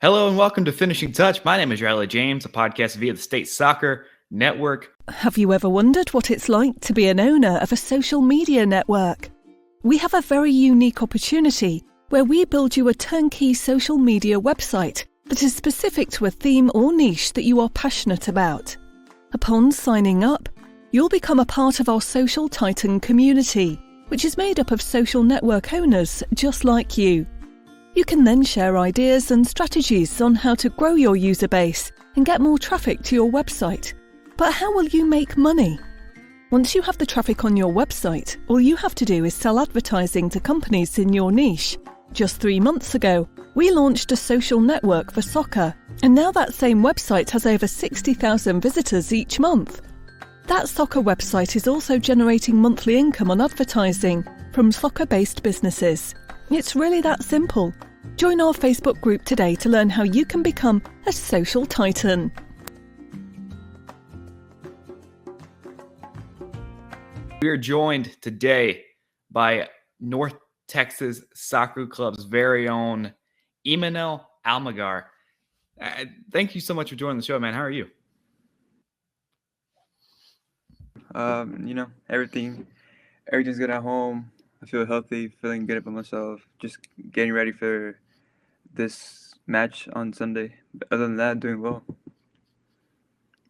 Hello and welcome to Finishing Touch. My name is Riley James, a podcast via the State Soccer Network. Have you ever wondered what it's like to be an owner of a social media network? We have a very unique opportunity where we build you a turnkey social media website that is specific to a theme or niche that you are passionate about. Upon signing up, you'll become a part of our Social Titan community, which is made up of social network owners just like you. You can then share ideas and strategies on how to grow your user base and get more traffic to your website. But how will you make money? Once you have the traffic on your website, all you have to do is sell advertising to companies in your niche. Just 3 months ago, we launched a social network for soccer, and now that same website has over 60,000 visitors each month. That soccer website is also generating monthly income on advertising from soccer-based businesses. It's really that simple. Join our Facebook group today to learn how you can become a social titan. We are joined today by North Texas Soccer Club's very own Imanol Almaguer. Thank you so much for joining the show, man. How are you? Everything's good at home. I feel healthy, feeling good about myself, just getting ready for this match on Sunday. But other than that, doing well.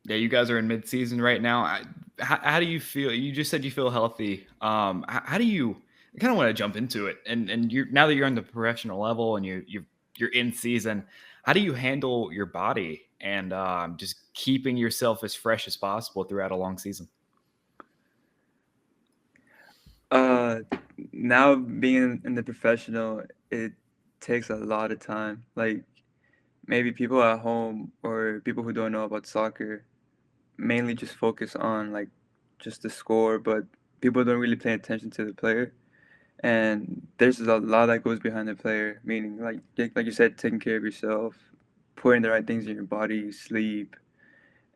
Yeah, you guys are in mid-season right now. How do you feel? You just said you feel healthy. How do you? I kind of want to jump into it. And you now that you're on the professional level and you're in season, how do you handle your body and just keeping yourself as fresh as possible throughout a long season? Now being in the professional, it takes a lot of time. Like maybe people at home or people who don't know about soccer mainly just focus on like just the score, but people don't really pay attention to the player. And there's a lot that goes behind the player, meaning like you said, taking care of yourself, putting the right things in your body, sleep,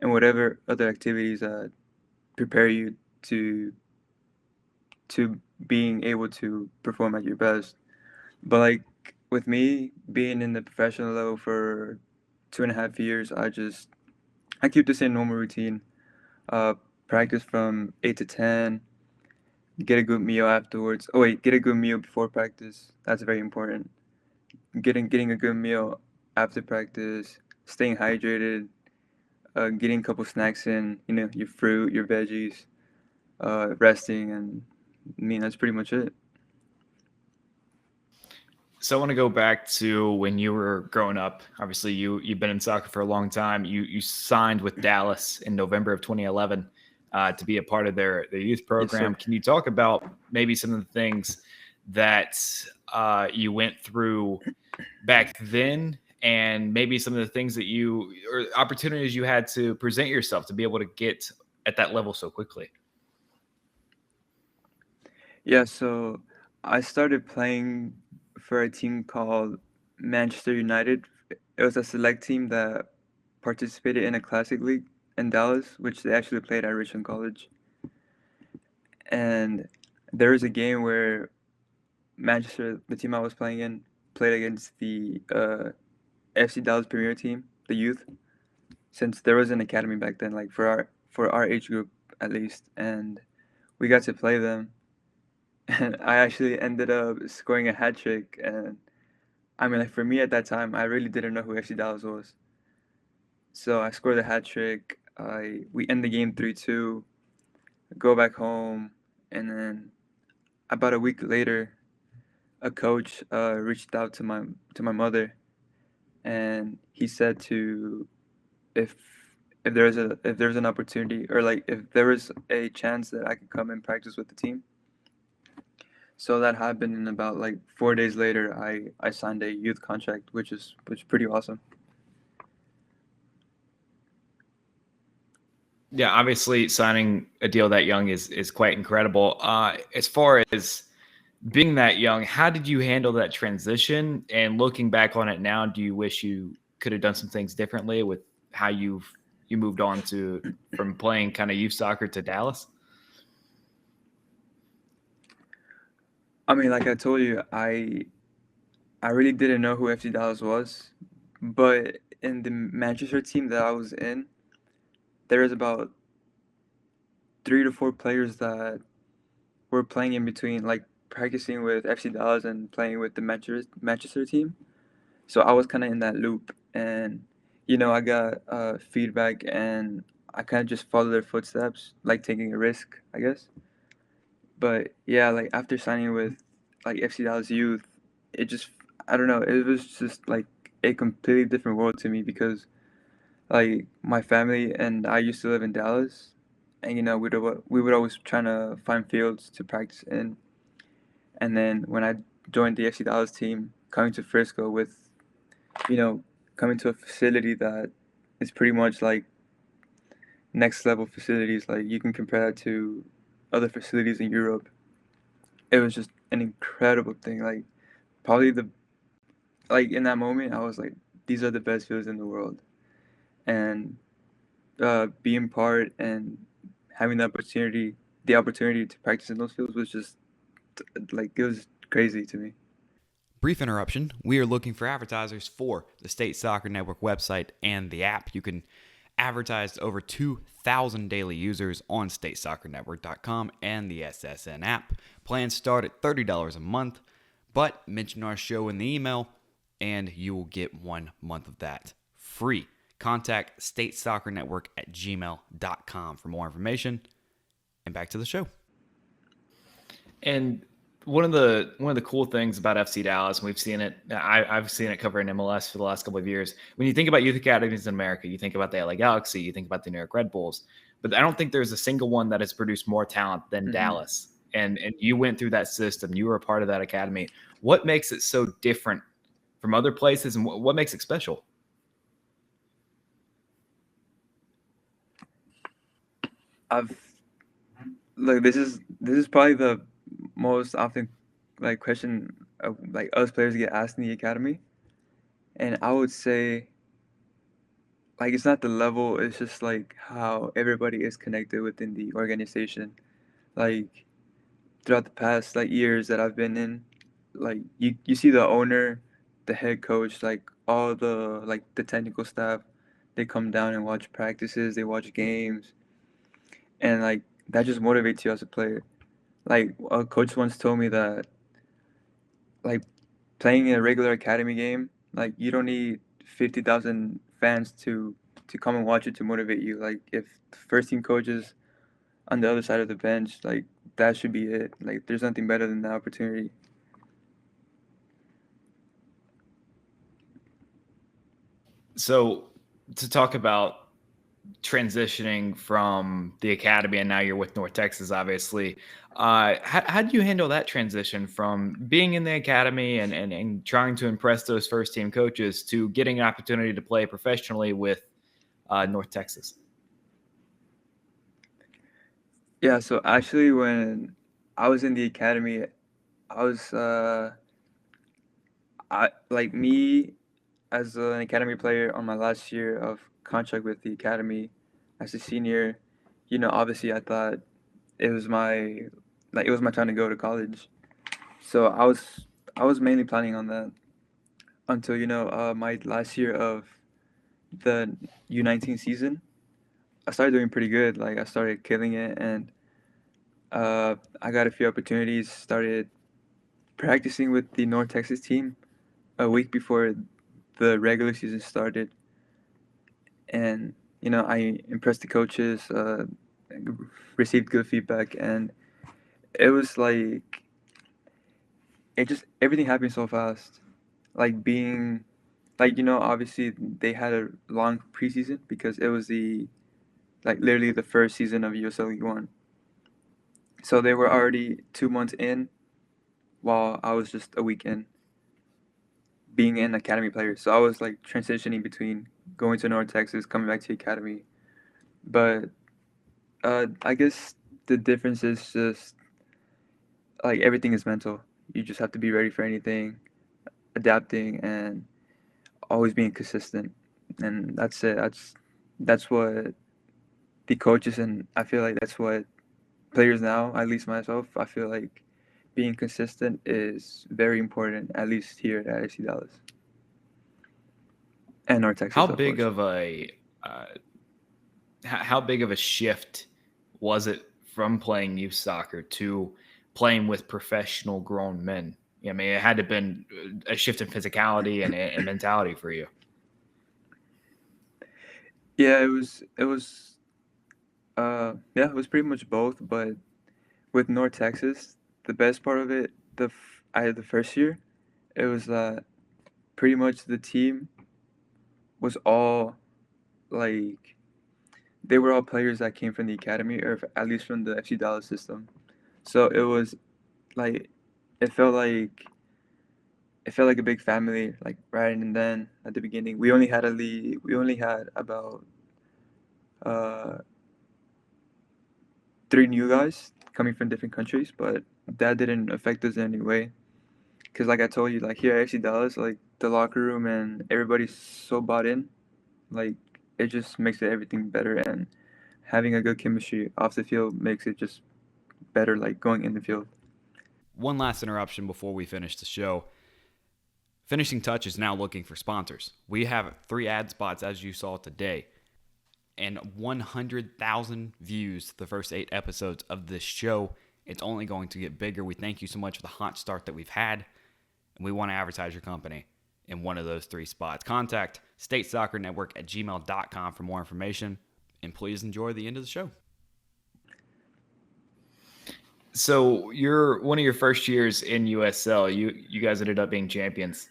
and whatever other activities that prepare you to being able to perform at your best. But like with me being in the professional level for 2.5 years, I keep the same normal routine. Uh, Practice from 8 to 10. Get a good meal afterwards. Oh wait, get a good meal before practice. That's very important. Getting a good meal after practice. Staying hydrated. Getting a couple snacks in. Your fruit, your veggies. Resting, and that's pretty much it. So I want to go back to when you were growing up. Obviously, you've been in soccer for a long time. You signed with Dallas in November of 2011 to be a part of their youth program. Yes, sir. Can you talk about maybe some of the things that you went through back then, and maybe some of the things that you or opportunities you had to present yourself to be able to get at that level so quickly? Yeah, so I started playing for a team called Manchester United. It was a select team that participated in a classic league in Dallas, which they actually played at Richmond College. And there was a game where Manchester, the team I was playing in, played against the FC Dallas Premier team, the youth, since there was an academy back then, like for our age group at least, and we got to play them. And I actually ended up scoring a hat trick. And I mean, like for me at that time, I really didn't know who FC Dallas was. So I scored a hat trick. We end the game 3-2. Go back home, and then about a week later, a coach reached out to my mother, and he said to if if there's an opportunity, or like if there was a chance that I could come and practice with the team. So that happened, and about like 4 days later, I signed a youth contract, which is pretty awesome. Yeah, obviously signing a deal that young is quite incredible. As far as being that young, how did you handle that transition? And looking back on it now, do you wish you could have done some things differently with how you moved on to from playing kind of youth soccer to Dallas? I mean, like I told you, I really didn't know who FC Dallas was, But in the Manchester team that I was in, there was about 3 to 4 players that were playing in between, like practicing with FC Dallas and playing with the Manchester team. So I was kind of in that loop, and I got feedback, and I kind of just followed their footsteps, like taking a risk, I guess. But yeah, like after signing with like FC Dallas Youth, it just, I don't know, it was just like a completely different world to me because like my family and I used to live in Dallas, and we would always trying to find fields to practice in. And then when I joined the FC Dallas team, coming to Frisco with, you know coming to a facility that is pretty much like next level facilities, like you can compare that to other facilities in Europe. It was just an incredible thing. Like probably the like in that moment, I was like, these are the best fields in the world, and being part and having the opportunity to practice in those fields was just like it was crazy to me. Brief interruption. We are looking for advertisers for the State Soccer Network website and the app. You can advertise to over 2,000 daily users on statesoccernetwork.com and the SSN app. Plans start at $30 a month, but mention our show in the email and you will get 1 month of that free. Contact statesoccernetwork@gmail.com for more information. And back to the show. And one of the cool things about FC Dallas, and we've seen it. I've seen it cover in MLS for the last couple of years. When you think about youth academies in America, you think about the LA Galaxy, you think about the New York Red Bulls, but I don't think there's a single one that has produced more talent than Hmm. Dallas. And you went through that system. You were a part of that academy. What makes it so different from other places, and what makes it special? I've Look, this is probably the most often like question like us players get asked in the academy, and I would say like it's not the level, it's just like how everybody is connected within the organization. Like throughout the past like years that I've been in, like you see the owner, the head coach, like all the technical staff, they come down and watch practices, they watch games, and like that just motivates you as a player. Like a coach once told me that like playing in a regular academy game, like you don't need 50,000 fans to come and watch it to motivate you. Like if the first team coaches on the other side of the bench, like that should be it. Like there's nothing better than that opportunity. So to talk about transitioning from the academy and now you're with North Texas, obviously. How do you handle that transition from being in the academy and trying to impress those first team coaches to getting an opportunity to play professionally with North Texas? Yeah, so actually when I was in the academy, I was I like me as an academy player on my last year of contract with the academy as a senior, obviously I thought it was my time to go to college. So I was mainly planning on that until my last year of the U19 season. I started doing pretty good. Like I started killing it, and I got a few opportunities. Started practicing with the North Texas team a week before the regular season started, and I impressed the coaches, received good feedback, and it was like it just everything happened so fast. Like being like obviously they had a long preseason because it was the like literally the first season of USL League One. So they were already 2 months in, while I was just a week in being an academy player. So I was like transitioning between going to North Texas, coming back to the academy. But I guess the difference is just like everything is mental. You just have to be ready for anything, adapting, and always being consistent. And that's it. That's what the coaches, and I feel like that's what players now, at least myself, I feel like being consistent is very important, at least here at FC Dallas. and North How Texas, of big course. of a uh, how big of a shift was it from playing youth soccer to playing with professional grown men? I mean, it had to have been a shift in physicality and mentality for you. Yeah, it was pretty much both, but with North Texas, the best part of it, I had the first year, it was that pretty much the team was all like they were all players that came from the academy or at least from the FC Dallas system. So it was like it felt like it felt like a big family. Like right and then at the beginning, we only had about uh, three new guys coming from different countries, but that didn't affect us in any way. Cause like I told you, like here at FC Dallas, like the locker room and everybody's so bought in. Like it just makes it everything better, and having a good chemistry off the field makes it just better. Like going in the field. One last interruption before we finish the show. Finishing Touch is now looking for sponsors. We have 3 ad spots, as you saw today, and 100,000 views the first 8 episodes of this show. It's only going to get bigger. We thank you so much for the hot start that we've had, and we want to advertise your company in one of those 3 spots. Contact statesoccernetwork@gmail.com for more information, and please enjoy the end of the show. So you're one of your first years in USL. You guys ended up being champions.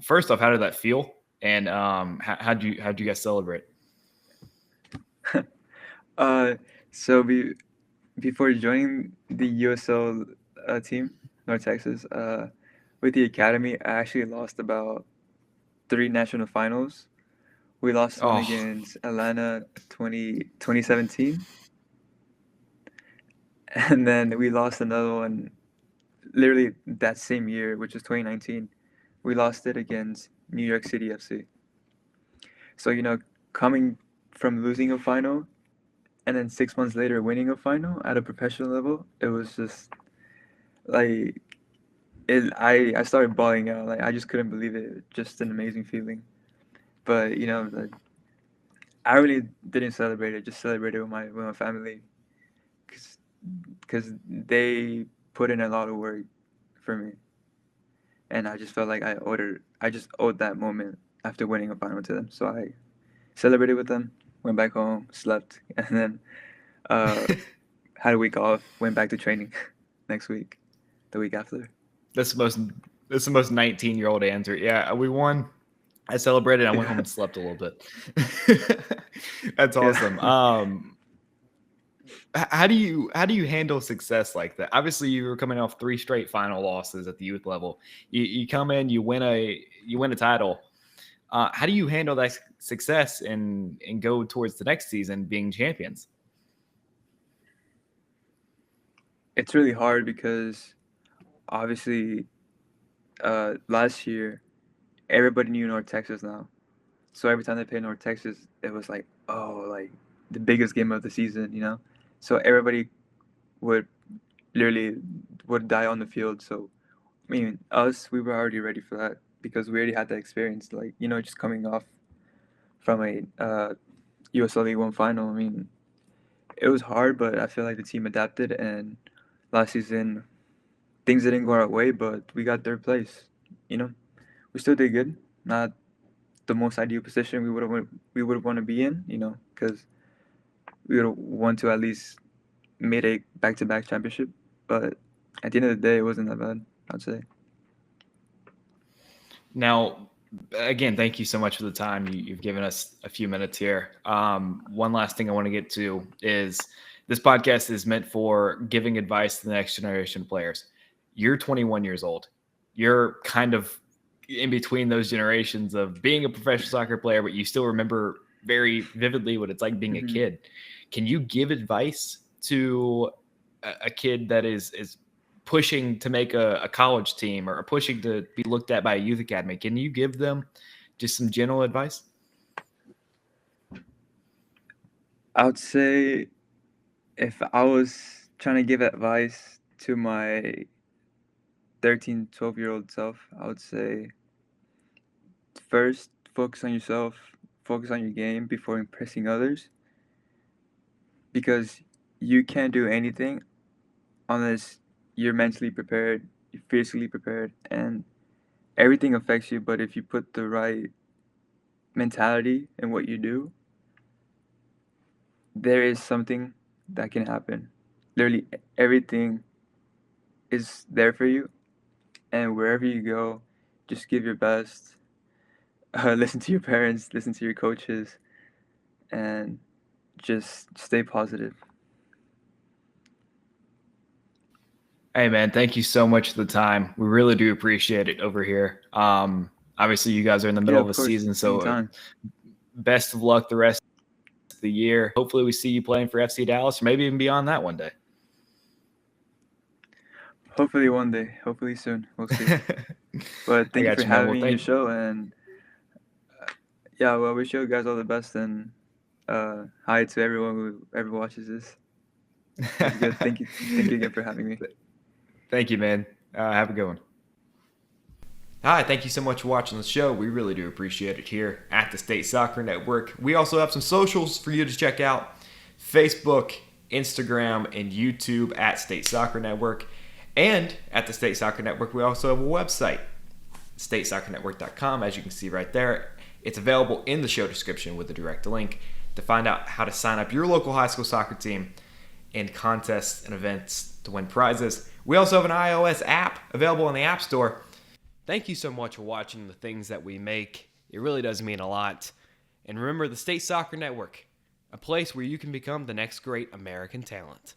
First off, how did that feel? And how'd you guys celebrate? uh, so before joining the USL team, North Texas, with the academy, I actually lost about 3 national finals. We lost one Oh, against Atlanta 2017, and then we lost another one literally that same year, which is 2019. We lost it against New York City FC. So, coming from losing a final and then 6 months later winning a final at a professional level, it was just like I started bawling out. Like I just couldn't believe it. Just an amazing feeling. But like, I really didn't celebrate it. Just celebrated with my family, because they put in a lot of work for me, and I just felt like I just owed that moment after winning a final to them. So I celebrated with them, went back home, slept, and then uh, had a week off, went back to training next week, the week after. that's the most 19-year-old answer. Yeah, we won. I celebrated. I went home Yeah, and slept a little bit. That's awesome. yeah. How do you handle success like that? Obviously, you were coming off 3 straight final losses at the youth level. You come in, you win a title. How do you handle that success and go towards the next season being champions? It's really hard because obviously last year everybody knew North Texas now. So every time they played North Texas, it was like, oh, like the biggest game of the season. So everybody would literally would die on the field. So I mean, us, we were already ready for that because we already had that experience. Like just coming off from a USL League One final. I mean, it was hard, but I feel like the team adapted. And last season, things didn't go our way, but we got third place. You know, we still did good. Not the most ideal position we would want to be in. Because we would want to at least made a back-to-back championship. But at the end of the day, it wasn't that bad, I'd say. Now, again, thank you so much for the time you've given us a few minutes here. One last thing I want to get to is this podcast is meant for giving advice to the next generation of players. You're 21 years old. You're kind of in between those generations of being a professional soccer player, but you still remember very vividly what it's like being a Hmm. kid. Can you give advice to a kid that is pushing to make a college team or pushing to be looked at by a youth academy? Can you give them just some general advice? I would say if I was trying to give advice to my 13, 12-year-old self, I would say first focus on yourself, focus on your game before impressing others, because you can't do anything unless you're mentally prepared, you're physically prepared, and everything affects you. But if you put the right mentality in what you do, there is something that can happen. Literally everything is there for you, and wherever you go, just give your best. Listen to your parents, listen to your coaches, and just stay positive. Hey man, thank you so much for the time. We really do appreciate it over here. Obviously, you guys are in the Yeah, middle of of a course, season, so anytime. best of luck the rest of the year. Hopefully, we see you playing for FC Dallas, or maybe even beyond that one day. Hopefully one day, hopefully soon. We'll see. But I thank you got for you, man. having Well, me in your thank. show, and yeah, well, I wish you guys all the best, and hi to everyone who ever watches this. It was good. Thank you again for having me. Thank you, man. Have a good one. Hi, thank you so much for watching the show. We really do appreciate it here at the State Soccer Network. We also have some socials for you to check out: Facebook, Instagram, and YouTube at State Soccer Network. And at the State Soccer Network, we also have a website, statesoccernetwork.com, as you can see right there. It's available in the show description with a direct link to find out how to sign up your local high school soccer team in contests and events to win prizes. We also have an iOS app available in the App Store. Thank you so much for watching the things that we make. It really does mean a lot. And remember, the State Soccer Network, a place where you can become the next great American talent.